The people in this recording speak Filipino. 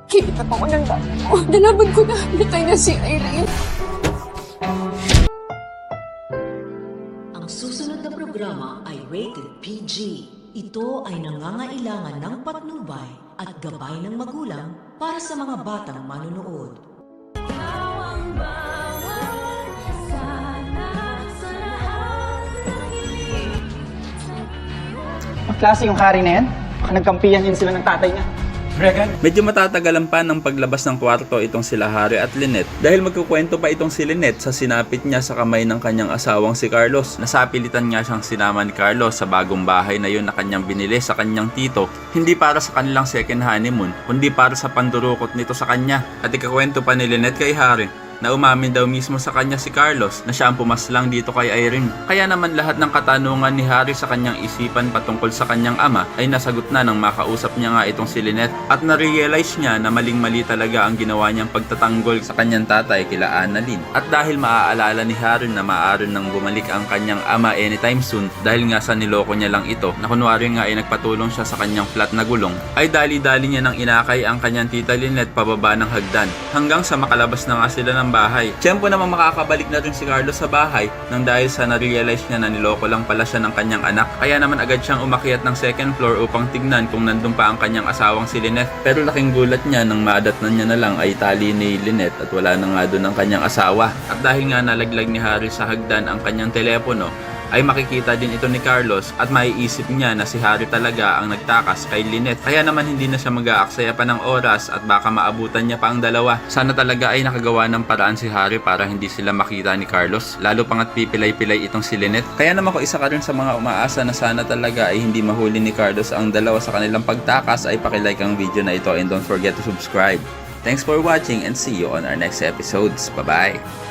Kinita pa ko ng dami mo. Nalaman ko na namatay na si Irene. Ang susunod na programa ay rated PG. Ito ay nangangailangan ng patnubay at gabay ng magulang para sa mga batang manunood. Ang klase yung hari na yan. Baka nagkampiyan din sila ng tatay niya. Regan? Medyo matatagalan pa ng paglabas ng kwarto itong sila Harry at Lynette dahil magkukwento pa itong si Lynette sa sinapit niya sa kamay ng kanyang asawang si Carlos. Nasapilitan nga siyang sinama ni Carlos sa bagong bahay na yun na kanyang binili sa kanyang tito, hindi para sa kanilang second honeymoon, kundi para sa pandurukot nito sa kanya. At ikakwento pa ni Lynette kay Harry na umamin daw mismo sa kanya si Carlos na siya ang pumaslang dito kay Irene. Kaya naman lahat ng katanungan ni Harry sa kanyang isipan patungkol sa kanyang ama ay nasagot na nang makausap niya nga itong si Lynette at na-realize niya na maling-mali talaga ang ginawa niyang pagtatanggol sa kanyang tatay kila Annalyn. At dahil maaalala ni Harry na maaari nang bumalik ang kanyang ama anytime soon dahil nga sa niloko niya lang ito na kunwari nga ay nagpatulong siya sa kanyang flat na gulong, ay dali-dali niya nang inakay ang kanyang tita Lynette pababa ng hagdan hanggang sa makalabas na nga sila ng bahay. Tiyempo namang makakabalik na rin si Carlos sa bahay nang dahil sa na-realize niya na niloko lang pala siya ng kanyang anak. Kaya naman agad siyang umakyat ng second floor upang tignan kung nandun pa ang kanyang asawang si Lynette. Pero laking gulat niya nang maadatnan niya na lang ay tali ni Lynette at wala na nga doon ang kanyang asawa. At dahil nga nalaglag ni Harry sa hagdan ang kanyang telepono, ay makikita din ito ni Carlos at maiisip niya na si Harry talaga ang nagtakas kay Lynette. Kaya naman hindi na siya mag-aaksaya pa ng oras at baka maabutan niya pa ang dalawa. Sana talaga ay nakagawa ng paraan si Harry para hindi sila makita ni Carlos, lalo pang at pipilay-pilay itong si Lynette. Kaya naman ko isa ka rin sa mga umaasa na sana talaga ay hindi mahuli ni Carlos ang dalawa sa kanilang pagtakas, ay pakilike ang video na ito and don't forget to subscribe. Thanks for watching and see you on our next episodes. Bye-bye!